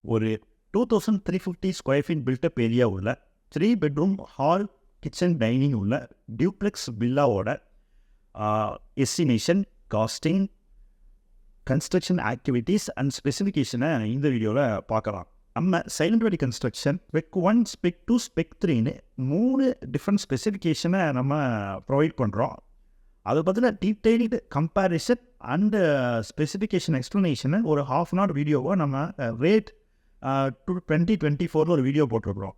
ஒரு 2350 square feet build up area உள்ள 3 bedroom hall kitchen dining உள்ள டியூப்ளெக்ஸ் வில்லாவோட estimation, costing, construction activities and ஸ்பெசிஃபிகேஷனை இந்த வீடியோவில் பார்க்கலாம். நம்ம silent valley construction spec 1, spec 2, spec 3ன்னு 3 டிஃப்ரெண்ட் ஸ்பெசிஃபிகேஷனை நம்ம ப்ரொவைட் பண்ணுறோம். அதை பற்றின டீட்டெயில்டு கம்பேரிசன் அண்டு ஸ்பெசிஃபிகேஷன் எக்ஸ்ப்ளனேஷனை ஒரு ½ hour வீடியோவை நம்ம ரேட் 2024 ஒரு வீடியோ போட்டிருக்கிறோம்.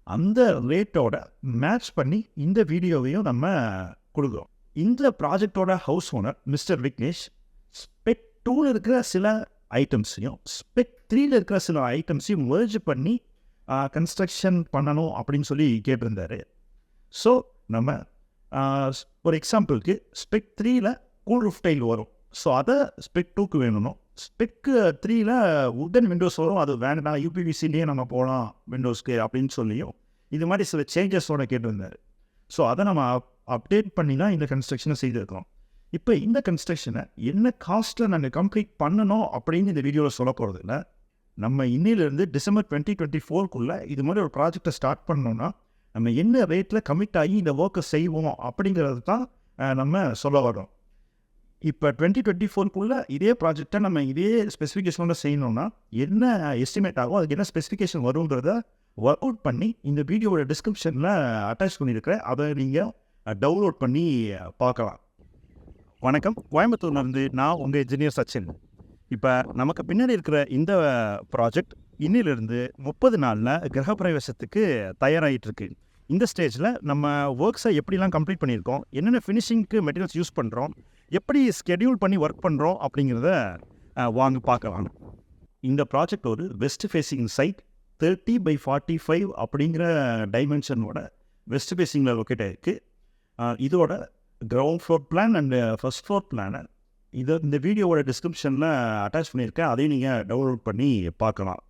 அந்த ரேட்டோட மேட்ச் பண்ணி இந்த வீடியோவையும் நம்ம கொடுக்குறோம். இந்த ப்ராஜெக்டோட house owner mister Vignesh spec 2ல் இருக்கிற சில ஐட்டம்ஸையும் ஸ்பெக் 3ல் இருக்கிற சில ஐட்டம்ஸையும் மெர்ஜ் பண்ணி கன்ஸ்ட்ரக்ஷன் பண்ணணும் அப்படின்னு சொல்லி கேட்டிருந்தாரு. ஸோ நம்ம ஒரு எக்ஸாம்பிளுக்கு ஸ்பெக் 3ல் கூல் ரூஃப் டைல் வரும். ஸோ அதை ஸ்பெக் 2க்கு வேணும். ஸ்பெக் 3ல் உட்டன் விண்டோஸ் வரும். அது வேண்டாம், யூபிவிசிலேயே நம்ம போகலாம் விண்டோஸ்க்கு அப்படின்னு சொல்லியும் இது மாதிரி சில சேஞ்சஸோட கேட்டிருந்தார். ஸோ அதை நம்ம அப்டேட் பண்ணி தான் இந்த கன்ஸ்ட்ரக்ஷனை செய்திருக்கிறோம். இப்போ இந்த கன்ஸ்ட்ரக்ஷனை என்ன காஸ்ட்டில் நாங்கள் கம்ப்ளீட் பண்ணணும் அப்படின்னு இந்த வீடியோவில் சொல்ல போகிறது இல்லை. நம்ம இன்னிலிருந்து டிசம்பர் 2024க்குள்ளே இது மாதிரி ஒரு ப்ராஜெக்டை ஸ்டார்ட் பண்ணோன்னா நம்ம என்ன ரேட்டில் கமிட் ஆகி இந்த ஒர்க்கை செய்வோம் அப்படிங்கிறது தான் நம்ம சொல்ல வரோம். இப்போ 2024க்குள்ளே இதே ப்ராஜெக்டை நம்ம இதே ஸ்பெசிஃபிகேஷனோட செய்யணும்னா என்ன எஸ்டிமேட் ஆகும், அதுக்கு என்ன ஸ்பெசிஃபிகேஷன் வருங்கிறத ஒர்க் அவுட் பண்ணி இந்த வீடியோவோட டிஸ்கிரிப்ஷனில் அட்டாச் பண்ணியிருக்கிறேன். அதை நீங்கள் டவுன்லோட் பண்ணி பார்க்கலாம். வணக்கம், கோயம்புத்தூர்லேருந்து நான் உங்கள் இன்ஜினியர் சச்சின். இப்போ நமக்கு பின்னாடி இருக்கிற இந்த ப்ராஜெக்ட் இன்னிலிருந்து 30 நாளில் கிரகப்பிரவேசத்துக்கு தயாராகிட்டுருக்கு. இந்த ஸ்டேஜில் நம்ம ஒர்க்ஸை எப்படிலாம் கம்ப்ளீட் பண்ணியிருக்கோம், என்னென்ன ஃபினிஷிங்க்கு மெட்டீரியல்ஸ் யூஸ் பண்ணுறோம், எப்படி ஸ்கெடியூல் பண்ணி ஒர்க் பண்ணுறோம் அப்படிங்கிறத வாங்க பார்க்கலாம். இந்த ப்ராஜெக்ட் ஒரு வெஸ்ட் ஃபேஸிங் சைட் 30x45 அப்படிங்கிற டைமென்ஷனோட வெஸ்ட் ஃபேஸிங்கில் லொக்கேட் ஆகிருக்கு. இதோட ground floor plan and first floor பிளானை இந்த வீடியோவோட டிஸ்கிரிப்ஷனில் அட்டாச் பண்ணியிருக்கேன். அதையும் நீங்கள் டவுன்லோட் பண்ணி பார்க்கலாம்.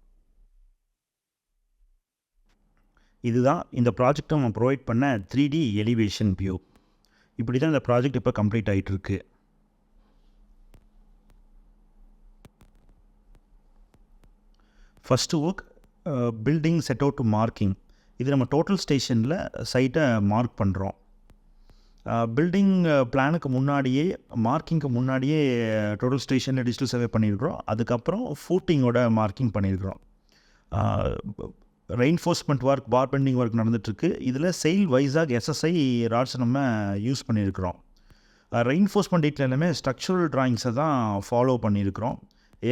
இதுதான் இந்த ப்ராஜெக்டை நம்ம ப்ரொவைட் பண்ண 3D எலிவேஷன் வியூ. இப்படி தான் இந்த ப்ராஜெக்ட் இப்போ கம்ப்ளீட் ஆகிட்டுருக்கு. First work building set out to marking. இது நம்ம டோட்டல் ஸ்டேஷனில் சைட்டை மார்க் பண்ணுறோம். பில்டிங் பிளானுக்கு முன்னாடியே மார்க்கிங்க்கு முன்னாடியே டோட்டல் ஸ்டேஷனில் டிஜிட்டல் சர்வே பண்ணியிருக்கிறோம். அதுக்கப்புறம் ஃபூட்டிங்கோட மார்க்கிங் பண்ணியிருக்கிறோம். Reinforcement work, bar bending work நடந்துகிட்ருக்கு. இதில் செயில் வைஸாக எஸ்எஸ்ஐ ராட்ஸ் நம்ம யூஸ் பண்ணியிருக்கிறோம். ரெயின்ஃபோர்ஸ்மெண்ட் டீட்டில் எல்லாமே ஸ்ட்ரக்சரல் ட்ராயிங்ஸை தான் ஃபாலோ பண்ணியிருக்கிறோம்.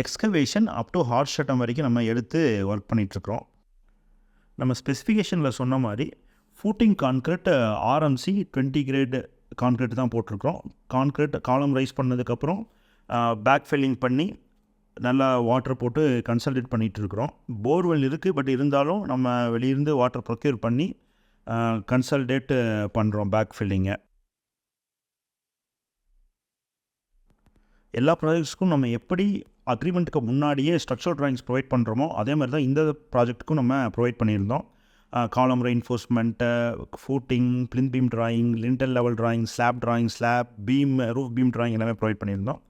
எக்ஸ்கவேஷன் அப் டு ஹார்ட் ஷட்டம் வரைக்கும் நம்ம எடுத்து ஒர்க் பண்ணிகிட்ருக்கிறோம். நம்ம ஸ்பெசிஃபிகேஷனில் சொன்ன மாதிரி footing concrete RMC 20 grade concrete தான் போட்டிருக்கிறோம். கான்க்ரீட் காலம் ரைஸ் பண்ணதுக்கப்புறம் பேக் ஃபில்லிங் பண்ணி நல்லா வாட்டர் போட்டு கன்சல்டேட் பண்ணிகிட்டு இருக்கிறோம். போர்வெல் இருக்குது, பட் இருந்தாலும் நம்ம வெளியிருந்து வாட்டர் ப்ரொக்யூர் பண்ணி கன்சல்டேட் பண்ணுறோம் பேக் ஃபில்லிங்கை. எல்லா ப்ராஜெக்ட்ஸ்க்கும் நம்ம எப்படி அக்ரிமெண்ட்டுக்கு முன்னாடியே ஸ்ட்ரக்சரல் ட்ராயிங்ஸ் ப்ரொவைட் பண்ணுறோமோ அதே மாதிரி தான் இந்த ப்ராஜெக்ட்டுக்கும் நம்ம ப்ரொவைட் பண்ணியிருந்தோம். Column reinforcement, footing, plinth beam drawing, lintel level drawing, slab drawing, slab beam, roof beam drawing எல்லாமே ப்ரொவைட் பண்ணியிருந்தோம்.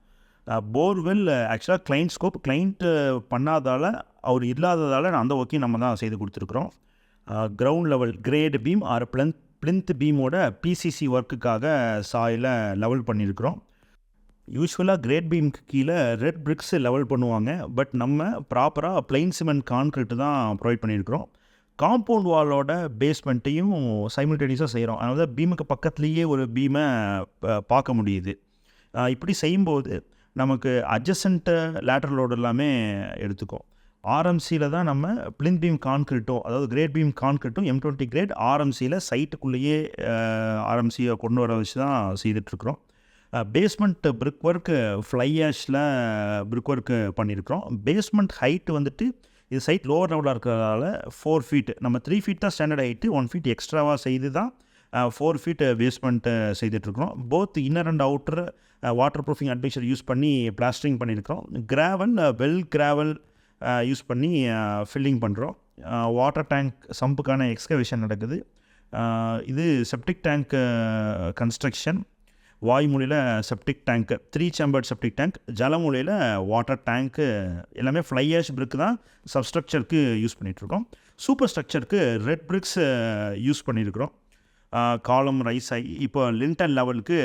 போர்வெல் ஆக்சுவலாக கிளைண்ட் ஸ்கோப் கிளைண்ட் பண்ணாதால், அவர் இல்லாததால் அந்த ஒர்க்கையும் நம்ம தான் செய்து கொடுத்துருக்குறோம். Ground level grade beam or plinth பீமோட பிசிசி ஒர்க்குக்காக சாயில் லெவல் பண்ணியிருக்கிறோம். யூஸ்வலாக கிரேட் பீமுக்கு கீழே ரெட் பிரிக்ஸ் லெவல் பண்ணுவாங்க, பட் நம்ம ப்ராப்பராக பிளைன் சிமெண்ட் கான்க்ரீட் தான் ப்ரொவைட் பண்ணியிருக்கிறோம். காம்பவுண்ட் வாலோட பேஸ்மெண்ட்டையும் சைமல்டேனியஸாக செய்கிறோம். அதனால பீமுக்கு பக்கத்துலேயே ஒரு பீமை பார்க்க முடியுது. இப்படி செய்யும்போது நமக்கு அட்ஜசன்ட்டு லேட்டரல் லோடு எல்லாமே எடுத்துக்கும். ஆர்எம்சியில் தான் நம்ம பிளிந்த் பீம் கான்க்ரீட்டும், அதாவது கிரேட் பீம் கான்க்ரீட்டும் M20 கிரேட் ஆர்எம்சியில் சைட்டுக்குள்ளேயே ஆர்எம்சியை கொண்டு வர வச்சு தான் செய்துட்ருக்குறோம். பேஸ்மெண்ட் பிரிக் ஒர்க்கு ஃப்ளை ஆஷில் பிரிக் ஒர்க்கு பண்ணியிருக்கிறோம். பேஸ்மெண்ட் ஹைட்டு வந்துட்டு இது சைட் லோவர் லெவலாக இருக்கிறதால 4 feet, நம்ம 3 feet தான் ஸ்டாண்டர்ட் ஹைட்டு, 1 feet எக்ஸ்ட்ராவாக செய்து தான் 4 feet பேஸ்மெண்ட்டு செய்துட்ருக்குறோம். Both inner and outer water proofing advisor use பண்ணி பிளாஸ்டரிங் பண்ணியிருக்கிறோம். கிராவல், வெல் கிராவல் யூஸ் பண்ணி ஃபில்லிங் பண்ணுறோம். வாட்டர் டேங்க் சம்புக்கான எக்ஸ்கவேஷன் நடக்குது. இது செப்டிக் டேங்க் கன்ஸ்ட்ரக்ஷன். வாய்மொழியில் செப்டிக் டேங்க்கு 3 சேம்பர்ட் செப்டிக் டேங்க், ஜலமொழியில் வாட்டர் டேங்க்கு எல்லாமே ஃப்ளை ஆஷ் பிரிக் தான் சப்ஸ்ட்ரக்சருக்கு யூஸ் பண்ணிகிட்ருக்கோம். சூப்பர் ஸ்ட்ரக்சருக்கு ரெட் பிரிக்ஸ் யூஸ் பண்ணியிருக்கிறோம். காலம் ரைஸ் ஆகி இப்போ லிண்டல் லெவலுக்கு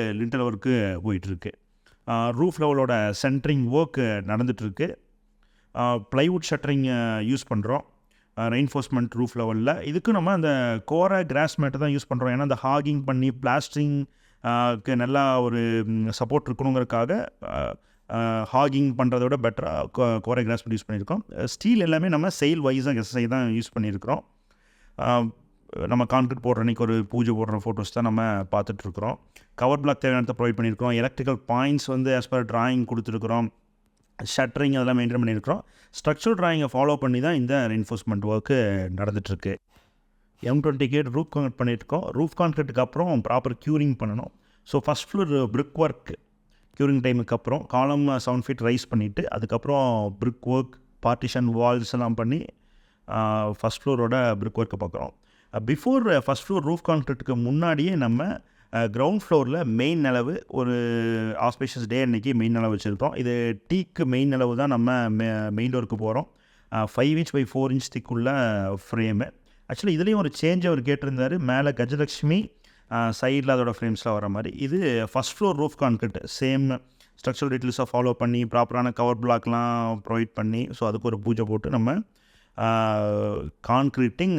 போயிட்டுருக்கு. ரூஃப் லெவலோட சென்ட்ரிங் ஒர்க் நடந்துகிட்ருக்கு. ப்ளைவுட் ஷட்டரிங் யூஸ் பண்ணுறோம் ரெயின்ஃபோர்ஸ்மெண்ட் ரூஃப் லெவலில். இதுக்கு நம்ம அந்த கோரா கிராஸ் மேட்டை தான் யூஸ் பண்ணுறோம். ஏன்னா அந்த ஹாகிங் பண்ணி பிளாஸ்டிங் நல்லா ஒரு சப்போர்ட் இருக்கணுங்கிறதுக்காக ஹாகிங் பண்ணுறத விட பெட்டராக கோரா கிராஸ் மேட் யூஸ் பண்ணியிருக்கோம். ஸ்டீல் எல்லாமே நம்ம செயில் வைஸாக எஸ்எஸ்ஐ தான் யூஸ் பண்ணியிருக்கிறோம். நம்ம கான்கிரீட் போடுற அன்றைக்கி ஒரு பூஜை போடுற ஃபோட்டோஸ் தான் நம்ம பார்த்துட்ருக்குறோம். கவர் பிளாக் தேவையானதை ப்ரொவைட் பண்ணியிருக்கிறோம். எலக்ட்ரிக்கல் பாயிண்ட்ஸ் வந்து ஆஸ் பர் டிராயிங் கொடுத்துருக்குறோம். ஷட்டரிங் அதெல்லாம் மெயின்டைன் பண்ணியிருக்கிறோம். ஸ்ட்ரக்சரல் டிராயிங்கை ஃபாலோ பண்ணி தான் இந்த ரெயின்ஃபோர்ஸ்மெண்ட் ஒர்க்கு நடந்துகிட்ருக்கு. M20 கேட் ரூஃப் கான்கிரீட் பண்ணியிருக்கோம். ரூஃப் கான்கிரீட்டுக்கு அப்புறம் ப்ராப்பர் க்யூரிங் பண்ணணும். So first floor brick work curing டைமுக்கு அப்புறம் காலம் 7 feet ரைஸ் பண்ணிவிட்டு அதுக்கப்புறம் பிரிக் ஒர்க் பார்ட்டிஷன் வால்ஸ் எல்லாம் பண்ணி ஃபஸ்ட் ஃப்ளோரோட பிரிக் ஒர்க்கை பார்க்குறோம். பிஃபோர் ஃபஸ்ட் ஃப்ளோர் ரூஃப் கான்கிரீட்டுக்கு முன்னாடியே நம்ம கிரவுண்ட் ஃப்ளோரில் மெயின் நிலவு ஒரு ஆஸ்பேஷியஸ் டே அன்றைக்கி மெயின் நிலவு வச்சுருக்கோம். இது டீக்கு மெயின் நிலவு தான் நம்ம மெயின் டோருக்கு போகிறோம். 5 inch by 4 inch திக்குள்ள ஃப்ரேமு. ஆக்சுவலி இதுலேயும் ஒரு சேஞ்ச் அவர் கேட்டிருந்தார். மேலே கஜலக்ஷ்மி, சைடில் அதோட ஃப்ரேம்ஸ்லாம் வர மாதிரி. இது first floor roof concrete same structural டீட்டெயில்ஸாக ஃபாலோ பண்ணி ப்ராப்பரான கவர் பிளாக்லாம் ப்ரொவைட் பண்ணி ஸோ அதுக்கு ஒரு பூஜை போட்டு நம்ம கான்க்ரீட்டிங்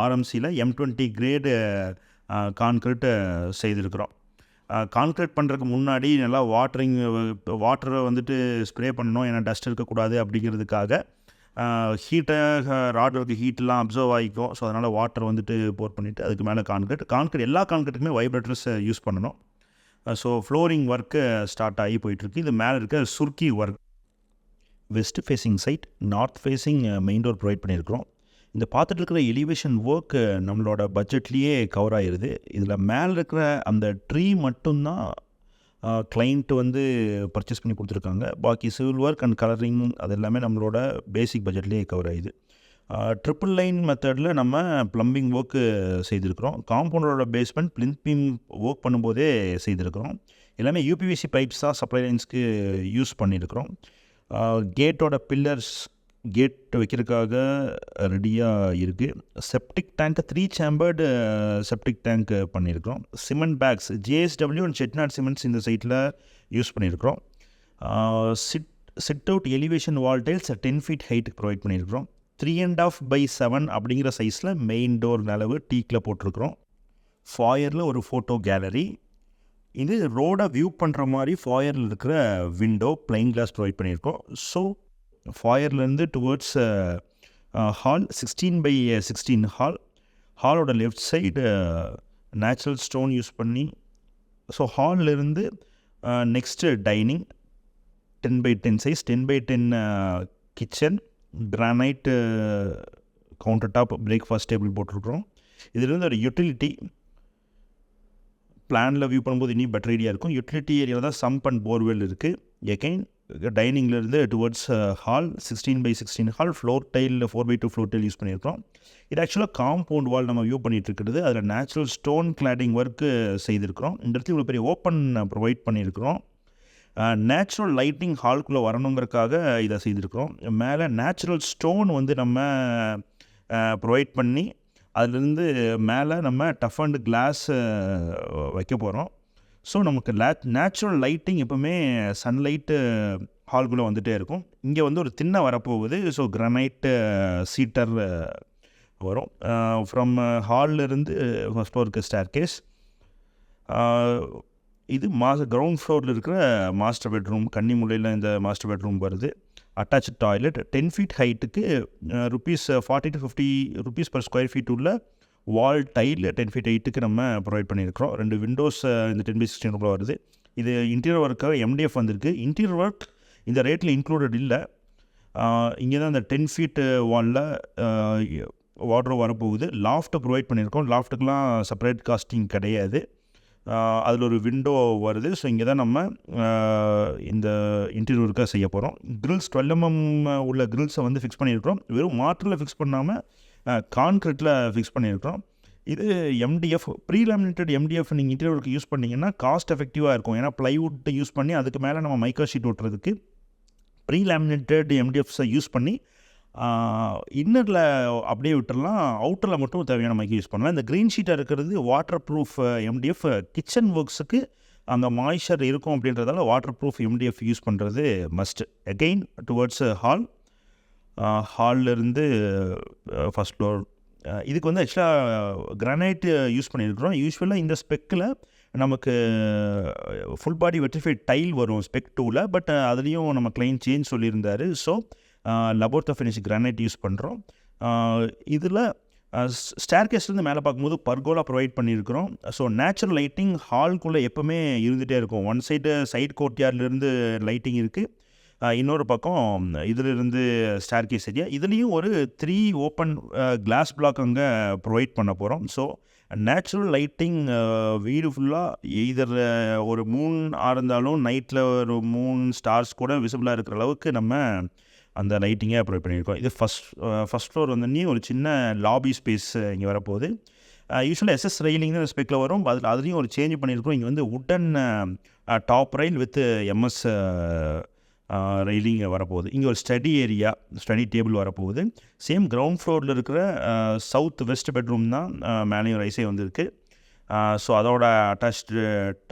ஆர்எம்சியில் M20 கிரேடு கான்க்ரீட்டு செய்திருக்கிறோம். கான்க்ரீட் பண்ணுறதுக்கு முன்னாடி நல்லா வாட்டரை வந்துட்டு ஸ்ப்ரே பண்ணணும். ஏன்னா டஸ்ட் இருக்கக்கூடாது அப்படிங்கிறதுக்காக ஹீட்டை ராடருக்கு ஹீட்டெலாம் அப்சர்வ் ஆகிக்கும். ஸோ அதனால் வாட்டர் வந்துட்டு போர் பண்ணிவிட்டு அதுக்கு மேலே கான்க்ரீட் எல்லா கான்க்ரீட்டுக்குமே வைப்ரேட்டர்ஸ் யூஸ் பண்ணணும். ஸோ ஃப்ளோரிங் ஒர்க்கு ஸ்டார்ட் ஆகி போயிட்டுருக்கு. இது மேலே இருக்க சுர்க்கி work. West facing site, north facing main door provide பண்ணியிருக்கிறோம். இந்த பார்த்துட்டு இருக்கிற எலிவேஷன் ஒர்க் நம்மளோட பட்ஜெட்லேயே கவர் ஆகிடுது. இதில் மேலே இருக்கிற அந்த ட்ரீ மட்டும்தான் கிளைண்ட் வந்து பர்ச்சேஸ் பண்ணி கொடுத்துருக்காங்க. பாக்கி சிவில் ஒர்க் அண்ட் கலரிங் அது எல்லாமே நம்மளோட பேசிக் பட்ஜெட்லேயே கவர் ஆகிடுது. ட்ரிபிள் லைன் மெத்தடில் நம்ம ப்ளம்பிங் ஒர்க்கு செய்திருக்கிறோம். காம்பவுண்டரோட பேஸ்மெண்ட் பிளிந்த் பீம் ஒர்க் பண்ணும்போதே செய்திருக்கிறோம். எல்லாமே யூபிவிசி பைப்ஸ் தான் சப்ளை லைன்ஸ்க்கு யூஸ் பண்ணியிருக்கிறோம். கேட்டோட பில்லர்ஸ் கேட் வைக்கிறதுக்காக ரெடியாக இருக்குது. செப்டிக் டேங்க்கு 3 சேம்பர்டு செப்டிக் டேங்க் பண்ணியிருக்கிறோம். Cement packs JSW and Chettinad cements இந்த சைட்டில் யூஸ் பண்ணியிருக்கிறோம். சிட் அவுட் எலிவேஷன் வால் டைல்ஸ் 10 feet ஹைட்டுக்கு ப்ரொவைட் பண்ணியிருக்கிறோம். 3.5 by 7 அப்படிங்கிற சைஸில் மெயின் டோர் நிலவு டீக்கில் போட்டிருக்கிறோம். ஃபாயரில் ஒரு ஃபோட்டோ கேலரி. இது ரோடை வியூ பண்ணுற மாதிரி ஃபாயரில் இருக்கிற விண்டோ பிளைன் கிளாஸ் ப்ரொவைட் பண்ணியிருக்கோம். ஸோ ஃபாயர்லேருந்து டுவர்ட்ஸ் ஹால் 16 by 16 ஹாலோட left side natural stone use பண்ணி ஸோ ஹாலிருந்து next dining 10 by 10 size 10 by 10 kitchen granite counter top breakfast table போட்டிருக்கிறோம். இதிலிருந்து ஒரு யூட்டிலிட்டி பிளானில் வியூ பண்ணும்போது இன்னும் பெட்டர் ஐடியா இருக்கும். யூட்டிலிட்டி ஏரியாவில் தான் சம்ப் அண்ட் போர்வெல் இருக்குது. எகைன் டைனிங்லேருந்து towards hall 16 by 16 hall floor tile 4x2 floor tile use பண்ணியிருக்கோம். இது ஆக்சுவலாக காம்பவுண்ட் வால் நம்ம வியூ பண்ணிகிட்டு இருக்கிறது. அதில் நேச்சுரல் ஸ்டோன் கிளாடிங் ஒர்க்கு செய்திருக்கிறோம். இந்த இடத்துல இவ்வளோ பெரிய ஓப்பன் ப்ரொவைட் பண்ணியிருக்கிறோம். நேச்சுரல் லைட்டிங் ஹால்குள்ளே வரணுங்கிறதுக்காக இதை செய்திருக்கிறோம். மேலே நேச்சுரல் ஸ்டோன் வந்து நம்ம ப்ரொவைட் பண்ணி அதுலேருந்து மேலே நம்ம டஃப் அண்ட் கிளாஸ் வைக்க போகிறோம். ஸோ நமக்கு நேச்சுரல் லைட்டிங் எப்போவுமே சன்லைட்டு ஹால்குள்ளே வந்துகிட்டே இருக்கும். இங்கே வந்து ஒரு திண்ணை வரப்போகுது. ஸோ கிரானைட்டு சீட்டர் வரும். ஃப்ரம் ஹாலிலிருந்து ஃபஸ்ட் ஃப்ளோருக்கு ஸ்டேர் கேஸ். இது கிரவுண்ட் ஃப்ளோரில் இருக்கிற மாஸ்டர் பெட்ரூம். கன்னிமுலையில் இந்த மாஸ்டர் பெட்ரூம் வருது. அட்டாச்சு டாய்லெட் 10 feet ஹைட்டுக்கு ₹40 to ₹50 per square feet உள்ள வால் டைல் 10 feet ஹைட்டுக்கு நம்ம ப்ரொவைட் பண்ணியிருக்கிறோம். 2 விண்டோஸ் இந்த 10 by 16 ரூபாய் வருது. இது இன்டீரியர் ஒர்க்காக MDF வந்திருக்கு. இன்டீரியர் ஒர்க் இந்த ரேட்டில் இன்க்ளூடட் இல்லை. இங்கே தான் இந்த 10 feet வாலில் வார்ட்ரோப் வரப்போகுது. லாஃப்ட்டை ப்ரொவைட் பண்ணியிருக்கோம். லாஃப்ட்டுக்கெலாம் செப்பரேட் காஸ்டிங் கிடையாது. அதில் ஒரு விண்டோ வருது. ஸோ இங்கே தான் நம்ம இந்த இன்டீரியர் ஒர்க்காக செய்ய போகிறோம். கிரில்ஸ் 12 mm உள்ள கிரில்ஸை வந்து ஃபிக்ஸ் பண்ணியிருக்கிறோம். வெறும் மார்டரில் ஃபிக்ஸ் பண்ணாமல் கான்க்ரீட்டில் ஃபிக்ஸ் பண்ணியிருக்கிறோம். இது எம்டிஎஃப் ப்ரீ லேமினேட்டட் எம்டிஎஃப் நீங்கள் இன்டீரியருக்கு யூஸ் பண்ணிங்கன்னா காஸ்ட் எஃபெக்டிவாக இருக்கும். ஏன்னா ப்ளைவுட் யூஸ் பண்ணி அதுக்கு மேலே நம்ம மைக்ரோ ஷீட் ஓட்டுறதுக்கு ப்ரீ லேமினேட்டட் எம்டிஎஃப்ஸை யூஸ் பண்ணி இன்னரில் அப்படியே விட்டுடலாம், அவுட்டரில் மட்டும் தேவையான மைக்கு யூஸ் பண்ணலாம். இந்த க்ரீன் ஷீட்டாக இருக்கிறது வாட்டர் ப்ரூஃப் எம்டிஎஃப். கிச்சன் ஒர்க்ஸுக்கு அந்த மாய்ஸ்சர் இருக்கும் அப்படின்றதால வாட்டர் ப்ரூஃப் எம்டிஎஃப் யூஸ் பண்ணுறது மஸ்ட். அகெயின் டுவர்ட்ஸ் ஹால்லேருந்து ஃபஸ்ட் ஃப்ளோர். இதுக்கு வந்து ஆக்சுவலாக கிரானைட் யூஸ் பண்ணியிருக்கிறோம். யூஸ்வலாக இந்த ஸ்பெக்கில் நமக்கு ஃபுல் பாடி வெட்ரிஃபைட் டைல் வரும் ஸ்பெக் 2ல். பட் அதுலேயும் நம்ம கிளைண்ட் சேஞ்ச் சொல்லியிருந்தார். ஸோ லபோர்த்தா ஃபினிஷ் கிரானைட் யூஸ் பண்ணுறோம். இதில் ஸ்டேர்கேஸ்லேருந்து மேலே பார்க்கும்போது பர்கோலா ப்ரொவைட் பண்ணியிருக்கிறோம். ஸோ நேச்சுரல் லைட்டிங் ஹால்குள்ளே எப்போவுமே இருந்துகிட்டே இருக்கும். ஒன் சைடு கோர்ட்யார்ட்லேருந்து லைட்டிங் இருக்குது, இன்னொரு பக்கம் இதிலிருந்து ஸ்டேர்கேஸ் ஏரியா. இதுலேயும் ஒரு 3 ஓப்பன் கிளாஸ் பிளாக் அங்கே ப்ரொவைட் பண்ண போகிறோம். ஸோ நேச்சுரல் லைட்டிங் வீடு ஃபுல்லாக இதர் ஒரு மூன் இருந்தாலும் நைட்டில் ஒரு மூன் ஸ்டார்ஸ் கூட விசிபிளாக இருக்கிற அளவுக்கு நம்ம அந்த லைட்டிங்கே ப்ரொவைட் பண்ணியிருக்கோம். இது ஃபஸ்ட் ஃப்ளோர் வந்து ஒரு சின்ன லாபி ஸ்பேஸ் இங்கே வரப்போகுது. யூஸ்வலாக எஸ்எஸ் ரெயிலிங்னு ஸ்பெக்கில் வரும். அதுலேயும் ஒரு சேஞ்ச் பண்ணியிருக்கோம். இங்கே வந்து wooden top rail with MS railing வரப்போகுது. இங்கே ஒரு ஸ்டடி டேபிள் வரப்போகுது. சேம் கிரவுண்ட் ஃப்ளோரில் இருக்கிற சவுத் வெஸ்ட் பெட்ரூம் தான் மேலேயும் ரைஸே வந்துருக்கு. ஸோ அதோட அட்டாச்டு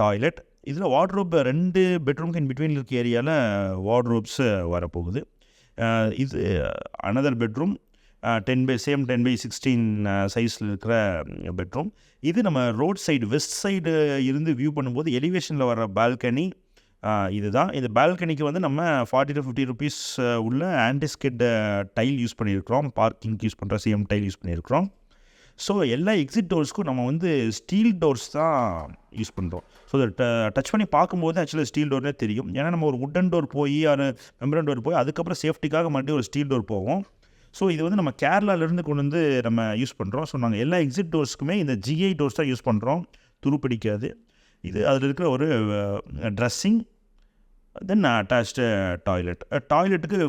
டாய்லெட். இதில் வார்ட்ரோப் 2 பெட்ரூம்க்கு இன் பிட்வீன் இருக்க ஏரியாவில் வார்ட்ரோப்ஸ் வரப்போகுது. இது அனதர் பெட்ரூம் 10x16 சைஸில் இருக்கிற பெட்ரூம். இது நம்ம ரோட் சைடு வெஸ்ட் சைடு இருந்து வியூ பண்ணும்போது எலிவேஷனில் வர பால்கனி இதுதான். இந்த பால்கனிக்கு வந்து நம்ம 40 to 50 rupees உள்ள ஆன்டிஸ்கிட் டைல் யூஸ் பண்ணியிருக்கிறோம். பார்க்கிங்க்கு யூஸ் பண்ணுற சேம் டைல் யூஸ் பண்ணியிருக்கிறோம். ஸோ எல்லா எக்ஸிட் டோர்ஸ்க்கும் நம்ம வந்து ஸ்டீல் டோர்ஸ் தான் யூஸ் பண்ணுறோம். ஸோ அதை டச் பண்ணி பார்க்கும்போது ஆக்சுவலாக ஸ்டீல் டோர்னே தெரியும். ஏன்னா நம்ம ஒரு வுட்டன் டோர் போய் ஒரு மெம்பரன் டோர் போய் அதுக்கப்புறம் சேஃப்டிக்காக மறுபடியும் ஒரு ஸ்டீல் டோர் போவோம். ஸோ இது வந்து நம்ம கேரளாவிலேருந்து கொண்டு வந்து நம்ம யூஸ் பண்ணுறோம். ஸோ நாங்கள் எல்லா எக்ஸிட் டோர்ஸ்க்குமே இந்த ஜிஐ டோர்ஸ் தான் யூஸ் பண்ணுறோம். துரு பிடிக்காது. இது அதில் இருக்கிற ஒரு ட்ரெஸ்ஸிங், தென் அட்டாச்டு டாய்லெட்டுக்கு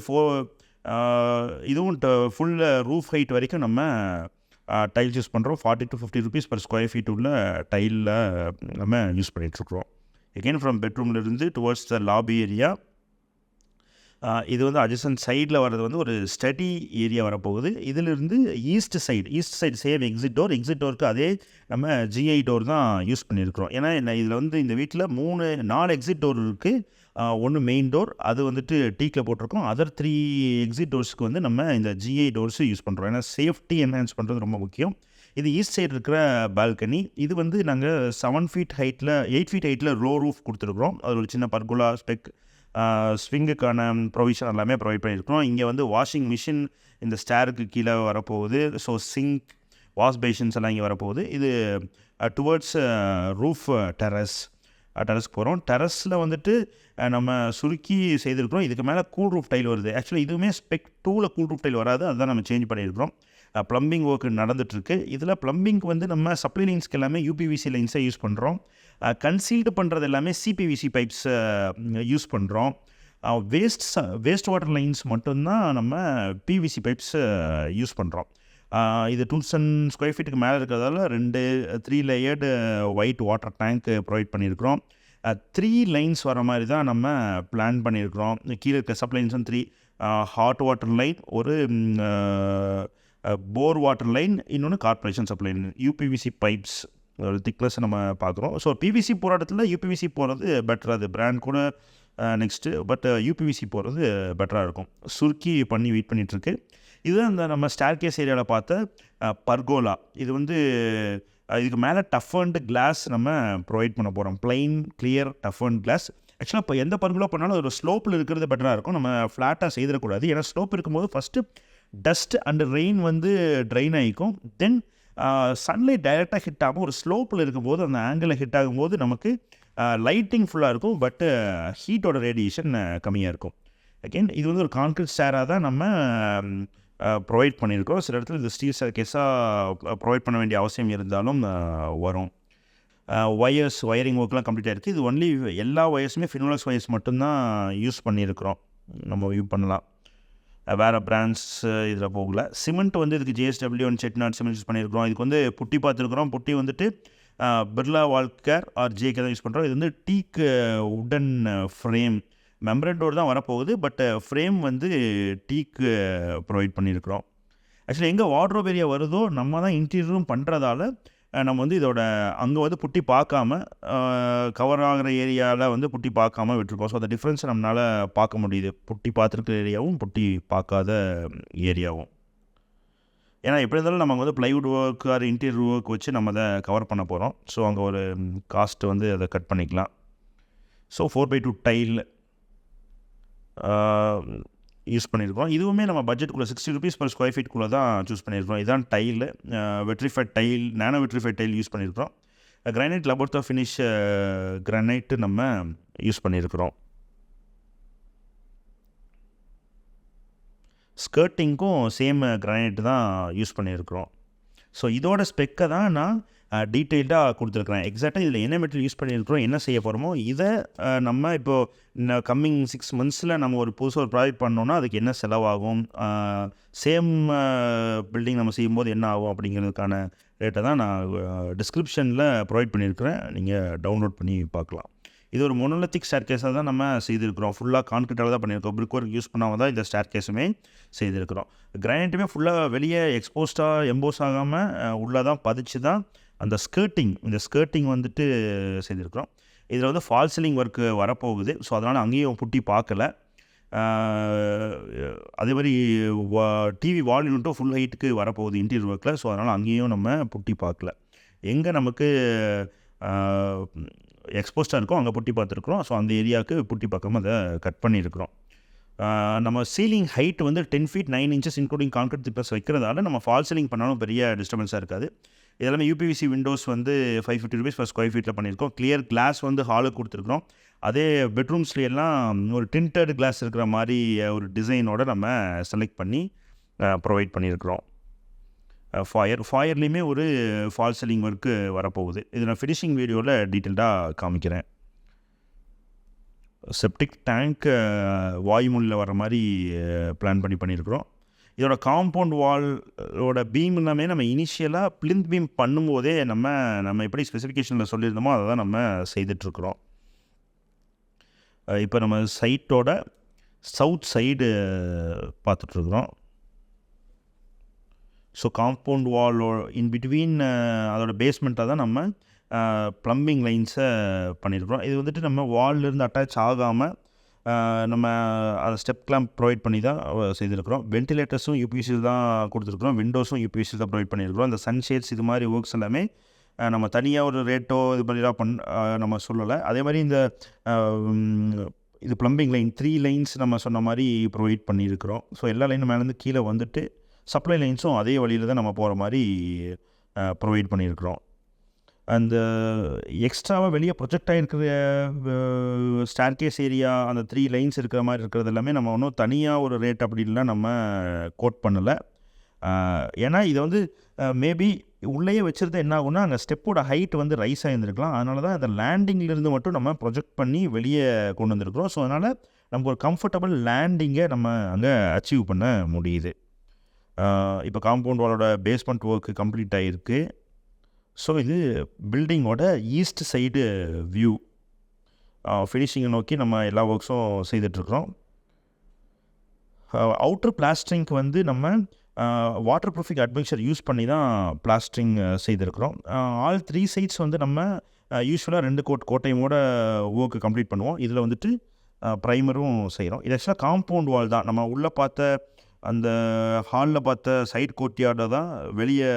இதுவும் ஃபுல் ரூஃப் ஹைட் வரைக்கும் நம்ம டைல்ஸ் யூஸ் பண்ணுறோம். 40 to 50 rupees per square feet உள்ள டைலில் நம்ம யூஸ் பண்ணிகிட்ருக்குறோம். எகெயின் ஃப்ரம் பெட்ரூம்லேருந்து டுவர்ட்ஸ் த லாபி ஏரியா. இது வந்து அட்ஜசன்ட் சைடில் வர்றது வந்து ஒரு ஸ்டடி ஏரியா வரப்போகுது. இதிலிருந்து ஈஸ்ட் சைடு சேம் எக்ஸிட் டோருக்கு அதே நம்ம ஜிஐ டோர் தான் யூஸ் பண்ணியிருக்கிறோம். ஏன்னா இதில் வந்து இந்த வீட்டில் 4 எக்ஸிட் டோர் இருக்குது. ஒன்று மெயின் டோர், அது வந்துட்டு டீக்கில் போட்டிருக்கோம். அதர் 3 எக்ஸிட் டோர்ஸ்க்கு வந்து நம்ம இந்த ஜிஐ டோர்ஸு யூஸ் பண்ணுறோம். ஏன்னா சேஃப்டி என்ஹான்ஸ் பண்ணுறது ரொம்ப முக்கியம். இது ஈஸ்ட் சைடு இருக்கிற பால்கனி. இது வந்து நாங்கள் 8 feet ஹைட்டில் ரோ ரூஃப் கொடுத்துருக்குறோம். அது ஒரு சின்ன பர்குலா ஸ்விங்குக்கான ப்ரொவிஷன் எல்லாமே ப்ரொவைட் பண்ணியிருக்கிறோம். இங்கே வந்து வாஷிங் மிஷின் இந்த ஸ்டேருக்கு கீழே வரப்போகுது. ஸோ சிங்க், வாஷ் பேஷன்ஸ் எல்லாம் இங்கே வரப்போகுது. இது டுவர்ட்ஸ் ரூஃப் டெரஸ்க்கு போகிறோம். டெரஸில் வந்துட்டு நம்ம சுருக்கி செய்திருக்கிறோம். இதுக்கு மேலே கூல் ரூஃப் டைல் வருது. ஆக்சுவலி இதுவுமே ஸ்பெக் 2ல் கூல் ரூஃப் டைல் வராது. அதுதான் நம்ம சேஞ்ச் பண்ணியிருக்கிறோம். ப்ளம்பிங் ஒர்க் நடந்துகிட்ருக்கு. இதில் ப்ளம்பிங்க்கு வந்து நம்ம சப்ளை லைன்ஸ்க்கு எல்லாமே யூபிவிசி லைன்ஸை யூஸ் பண்ணுறோம். கன்சீல்டு பண்ணுறது எல்லாமே சிபிவிசி பைப்ஸ் யூஸ் பண்ணுறோம். வேஸ்ட் வாட்டர் லைன்ஸ் மட்டும்தான் நம்ம பிவிசி பைப்ஸ் யூஸ் பண்ணுறோம். இது 200 square feet மேலே இருக்கிறதால 3 layered white water tank provide பண்ணியிருக்கிறோம். 3 லைன்ஸ் வர மாதிரி தான் நம்ம பிளான் பண்ணியிருக்கிறோம். கீழே இருக்க சப்ளைன்ஸும் 3 ஹாட் வாட்டர் லைன், ஒரு போர் வாட்டர் லைன், இன்னொன்று corporation supply line. UPVC pipes ஒரு திக்னஸ் நம்ம பார்க்குறோம். ஸோ பிவிசி போகிற இடத்துல யூபிவிசி போகிறது பெட்டர். அது பிராண்ட் கூட நெக்ஸ்ட்டு, பட் யூபிவிசி போகிறது பெட்டராக இருக்கும். சுருக்கி பண்ணி வெயிட் பண்ணிகிட்ருக்கு. இதுதான் இந்த நம்ம ஸ்டேர்கேஸ் ஏரியாவில் பார்த்த பர்கோலா. இது வந்து இதுக்கு மேலே டஃப் அண்ட் கிளாஸ் நம்ம ப்ரொவைட் பண்ண போகிறோம். Plain clear tough and glass. ஆக்சுவலாக இப்போ எந்த பர்கோலா பண்ணாலும் ஒரு ஸ்லோப்பில் இருக்கிறது பெட்டராக இருக்கும். நம்ம ஃப்ளாட்டாக செய்திடக்கூடாது. ஏன்னா ஸ்லோப் இருக்கும்போது ஃபஸ்ட்டு டஸ்ட் அண்ட் ரெயின் வந்து ட்ரைன் ஆகிக்கும். தென் சன்லைட் டைரெக்டாக ஹிட் ஆகும். ஒரு ஸ்லோப்பில் இருக்கும்போது அந்த ஆங்கிளில் ஹிட் ஆகும்போது நமக்கு லைட்டிங் ஃபுல்லாக இருக்கும், பட்டு ஹீட்டோட ரேடியேஷன் கம்மியாக இருக்கும். அகெயின் இது வந்து ஒரு கான்கிரீட் ஸ்டேராக தான் நம்ம ப்ரொவைட் பண்ணியிருக்கோம். சில இடத்துல இந்த ஸ்டீல் ஸ்டேர்கேஸாக ப்ரொவைட் பண்ண வேண்டிய அவசியம் இருந்தாலும் வரும். ஒயரிங் ஒர்க்லாம் கம்ப்ளீட்டாக இருக்குது. இது ஒன்லி எல்லா ஒயர்ஸுமே ஃபினோலக்ஸ் ஒயர்ஸ் மட்டும்தான் யூஸ் பண்ணியிருக்கிறோம். நம்ம வியூ பண்ணலாம். வேறு பிராண்ட்ஸ் இதில் போகல. சிமெண்ட் வந்து இதுக்கு JSW and Chettinad cement use பண்ணியிருக்கிறோம். இதுக்கு வந்து புட்டி பார்த்துருக்குறோம். புட்டி வந்துட்டு பிர்லா வால்கேர் ஆர் ஜேகே தான் யூஸ் பண்ணுறோம். இது வந்து டீக் உடன் ஃப்ரேம் மெம்பரன் டோர் தான் வரப்போகுது. பட் ஃப்ரேம் வந்து டீக் ப்ரொவைட் பண்ணியிருக்கிறோம். ஆக்சுவலி எங்கே வார்ட்ரோப் ஏரியா வருதோ நம்ம தான் இன்டீரியரும் பண்ணுறதால நம்ம வந்து இதோட அங்கே வந்து புட்டி பார்க்காம கவர் ஆகிற ஏரியாவில் வந்து புட்டி பார்க்காம விட்டுருக்கோம். ஸோ அந்த டிஃப்ரென்ஸை நம்மளால் பார்க்க முடியுது. புட்டி பார்த்துருக்கிற ஏரியாவும் புட்டி பார்க்காத ஏரியாவும். ஏன்னா எப்படி இருந்தாலும் நம்ம வந்து plywood work or interior work வச்சு நம்ம அதை கவர் பண்ண போகிறோம். ஸோ அங்கே ஒரு காஸ்ட் வந்து அதை கட் பண்ணிக்கலாம். ஸோ 4x2 டைல் யூஸ் பண்ணியிருக்கோம். இதுவுமே நம்ம பட்ஜெட்டுக்குள்ளே ₹60 per square feet தான் சூஸ் பண்ணியிருக்கோம். இதுதான் டைலு, வெட்ரிஃபைட் டைல், நானோ வெட்ரிஃபைட் டைல் யூஸ் பண்ணியிருக்கிறோம். கிரானைட் லபோர்த்தோ ஃபினிஷ் கிரானைட்டு நம்ம யூஸ் பண்ணியிருக்கிறோம். ஸ்கர்ட்டிங்க்கும் சேம் கிரானைட் தான் யூஸ் பண்ணியிருக்கிறோம். ஸோ இதோட ஸ்பெக்கை தான் நான் டீட்டெயில்டாக கொடுத்துருக்குறேன். எக்ஸாக்டாக இதில் என்ன மெட்டீரியல் யூஸ் பண்ணியிருக்கிறோம், என்ன செய்ய போகிறோமோ இதை நம்ம இப்போது கம்மிங் 6 monthஸில் நம்ம ஒரு புதுசாக ஒரு ப்ராஜெக்ட் பண்ணோன்னா அதுக்கு என்ன செலவாகும், சேம் பில்டிங் நம்ம செய்யும்போது என்ன ஆகும் அப்படிங்கிறதுக்கான ரேட்டை தான் நான் டிஸ்கிரிப்ஷனில் ப்ரொவைட் பண்ணியிருக்கிறேன். நீங்கள் டவுன்லோட் பண்ணி பார்க்கலாம். இது ஒரு மொனோலித்திக் ஸ்டேர்கேஸாக தான் நம்ம செய்திருக்கிறோம். ஃபுல்லாக கான்கிரீட்டாக தான் பண்ணியிருக்கோம். பிரிக் ஒர்க் யூஸ் பண்ணாமல் தான் இந்த ஸ்டேர்கேஸுமே செய்திருக்கிறோம். கிரானைட்டுமே ஃபுல்லாக வெளியே எக்ஸ்போஸ்டாக எம்போஸ் ஆகாமல் உள்ளே தான் பதிச்சு தான் அந்த இந்த ஸ்கர்ட்டிங் வந்துட்டு செய்திருக்கிறோம். இதில் வந்து ஃபால் சீலிங் ஒர்க்கு வரப்போகுது. ஸோ அதனால் அங்கேயும் புட்டி பார்க்கல. அதே மாதிரி டிவி வால் யூனிட்டும் ஃபுல் ஹைட்டுக்கு வரப்போகுது இன்டீரியர் ஒர்க்கில். ஸோ அதனால் அங்கேயும் நம்ம புட்டி பார்க்கல. எங்கே நமக்கு எக்ஸ்போஸ்டாக இருக்கோ அங்கே புட்டி பார்த்துருக்குறோம். ஸோ அந்த ஏரியாவுக்கு புட்டி பார்க்காம அதை கட் பண்ணியிருக்கிறோம். நம்ம சீலிங் ஹைட் வந்து 10 feet 9 inches இன்க்ளூடிங் கான்கிரீட் திப்பர்ஸ் வைக்கிறதால நம்ம ஃபால் சீலிங் பண்ணாலும் பெரிய டிஸ்டர்பன்ஸாக இருக்காது. இதெல்லாமே UPVC விண்டோஸ் வந்து ₹550 per square feet பண்ணியிருக்கோம். கிளியர் கிளாஸ் வந்து ஹாலுக்கு கொடுத்துருக்குறோம். அதே பெட்ரூம்ஸ்லாம் ஒரு டிண்டட் கிளாஸ் இருக்கிற மாதிரி ஒரு டிசைனோட நம்ம செலக்ட் பண்ணி ப்ரொவைட் பண்ணியிருக்கிறோம். ஃபாயர்லேயுமே ஒரு ஃபால் சீலிங் ஒர்க்கு வரப்போகுது. இது நான் ஃபினிஷிங் வீடியோவில் டீட்டெயில்டாக காமிக்கிறேன். செப்டிக் டேங்க் வாயுமொழியில் வர மாதிரி பிளான் பண்ணியிருக்கிறோம். இதோட காம்பவுண்ட் வாலோட பீம் எல்லாமே நம்ம இனிஷியலாக பிளிந்த் பீம் பண்ணும்போதே நம்ம எப்படி ஸ்பெசிஃபிகேஷனில் சொல்லியிருந்தோமோ அதை தான் நம்ம செய்துட்ருக்குறோம். இப்போ நம்ம சைட்டோட சவுத் சைடு பார்த்துட்ருக்குறோம். ஸோ காம்பவுண்ட் வாலோ இன் பிட்வீன் அதோட பேஸ்மெண்ட்டாக தான் நம்ம ப்ளம்பிங் லைன்ஸை பண்ணியிருக்கிறோம். இது வந்துட்டு நம்ம வால்லேருந்து அட்டாச் ஆகாமல் நம்ம அதை ஸ்டெப் கிளாம்ப் ப்ரொவைட் பண்ணி தான் செய்திருக்கிறோம். வென்டிலேட்டர்ஸும் UPVC தான் கொடுத்துருக்குறோம். விண்டோஸும் UPVC தான் ப்ரொவைட் பண்ணியிருக்கிறோம். இந்த சன்ஷேட்ஸ் இது மாதிரி ஒர்க்ஸ் எல்லாமே நம்ம தனியாக ஒரு ரேட்டோ இது மாதிரிலாம் நம்ம சொல்லலை. அதே மாதிரி இது ப்ளம்பிங் லைன் 3 lines நம்ம சொன்ன மாதிரி ப்ரொவைட் பண்ணியிருக்கிறோம். ஸோ எல்லா லைனும் மேலேருந்து கீழே வந்துட்டு சப்ளை லைன்ஸும் அதே வழியில் தான் நம்ம போகிற மாதிரி ப்ரொவைட் பண்ணியிருக்கிறோம். அந்த எக்ஸ்ட்ராவாக வெளியே ப்ரொஜெக்ட் ஆகிருக்கிற ஸ்டேர்கேஸ் ஏரியா அந்த 3 lines இருக்கிற மாதிரி இருக்கிறது எல்லாமே நம்ம ஒன்றும் தனியாக ஒரு ரேட் அப்படின்லாம் நம்ம கோட் பண்ணலை. ஏன்னா இதை வந்து மேபி உள்ளேயே வச்சுருந்தா என்ன ஆகும்னா அங்கே ஸ்டெப்போட ஹைட் வந்து ரைஸ் ஆகியிருந்துருக்கலாம். அதனால தான் அந்த லேண்டிங்லேருந்து மட்டும் நம்ம ப்ரொஜெக்ட் பண்ணி வெளியே கொண்டு வந்திருக்கிறோம். ஸோ அதனால் நமக்கு ஒரு கம்ஃபர்டபுள் லேண்டிங்கை நம்ம அங்கே அச்சீவ் பண்ண முடியுது. இப்போ காம்பவுண்ட் வாலோட பேஸ்மெண்ட் ஒர்க்கு கம்ப்ளீட் ஆகிருக்கு. ஸோ இது பில்டிங்கோட ஈஸ்ட் சைடு வியூ. ஃபினிஷிங்கை நோக்கி நம்ம எல்லா ஒர்க்ஸும் செய்துட்ருக்குறோம். அவுட்ரு பிளாஸ்டரிங்க்கு வந்து நம்ம வாட்டர் ப்ரூஃபிங் அட்மிக்சர் யூஸ் பண்ணி தான் பிளாஸ்டரிங் செய்திருக்கிறோம். ஆல் 3 sides வந்து நம்ம யூஸ்வலாக 2 கோட்டையோட ஒர்க்கு கம்ப்ளீட் பண்ணுவோம். இதில் வந்துட்டு ப்ரைமரும் செய்கிறோம். இது ஆக்சுவலாக காம்பவுண்ட் வால் தான். நம்ம உள்ளே பார்த்த அந்த ஹாலில் பார்த்த சைட் கோர்ட்யார்டை தான் வெளியே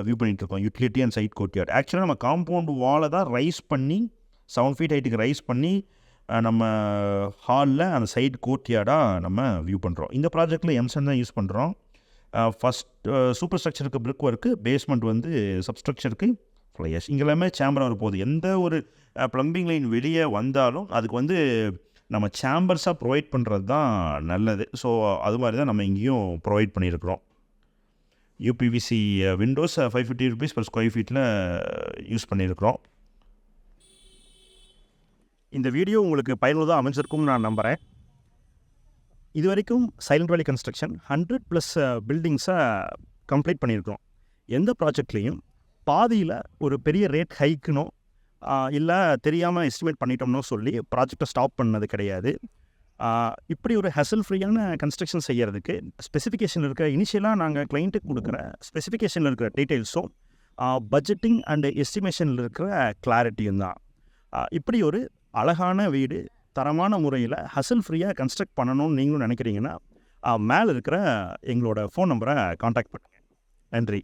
வியூ பண்ணிகிட்ருக்கோம். Utility and side courtyard. ஆக்சுவலாக நம்ம காம்பவுண்ட் வாலை தான் ரைஸ் பண்ணி 7 feet ஹைட்டுக்கு ரைஸ் பண்ணி நம்ம ஹாலில் அந்த சைட் கோர்ட்யார்டாக நம்ம வியூ பண்ணுறோம். இந்த ப்ராஜெக்டில் எம்சன் தான் யூஸ் பண்ணுறோம். ஃபஸ்ட் சூப்பர் ஸ்ட்ரக்சருக்கு பிரிக் ஒர்க்கு, பேஸ்மெண்ட் வந்து சப்ஸ்ட்ரக்சருக்கு ஃப்ளையர்ஸ். இங்கே எல்லாமே சேம்பர் வரப்போகுது. எந்த ஒரு ப்ளம்பிங் லைன் வெளியே வந்தாலும் அதுக்கு வந்து நம்ம சேம்பர்ஸாக ப்ரொவைட் பண்ணுறது தான் நல்லது. ஸோ அது மாதிரி தான் நம்ம இங்கேயும் ப்ரொவைட் பண்ணியிருக்கிறோம். UPVC Windows ₹550 per square feet use பண்ணியிருக்கிறோம். இந்த வீடியோ உங்களுக்கு பயனுள்ளதாக அமைஞ்சிருக்கும்னு நான் நம்புகிறேன். இது வரைக்கும் சைலண்ட் வேலி கன்ஸ்ட்ரக்ஷன் 100+ பில்டிங்ஸை கம்ப்ளீட் பண்ணியிருக்கிறோம். எந்த ப்ராஜெக்ட்லேயும் பாதியில் ஒரு பெரிய ரேட் ஹைக்குனோ இல்லை தெரியாமல் எஸ்டிமேட் பண்ணிட்டோம்னோ சொல்லி ப்ராஜெக்டை ஸ்டாப் பண்ணது கிடையாது. இப்படி ஒரு ஹசல் ஃப்ரீயான கன்ஸ்ட்ரக்ஷன் செய்கிறதுக்கு ஸ்பெசிஃபிகேஷன் இருக்கிற இனிஷியலாக நாங்கள் கிளைண்ட்டுக்கு கொடுக்குற ஸ்பெசிஃபிகேஷனில் இருக்கிற டீட்டெயில்ஸும் பட்ஜெட்டிங் அண்ட் எஸ்டிமேஷனில் இருக்கிற கிளாரிட்டியும் தான். இப்படி ஒரு அழகான வீடு தரமான முறையில் ஹசல் ஃப்ரீயாக கன்ஸ்ட்ரக்ட் பண்ணணும்னு நீங்களும் நினைக்கிறீங்கன்னா மேலே இருக்கிற எங்களோட ஃபோன் நம்பரை காண்டாக்ட் பண்ணுங்கள். நன்றி.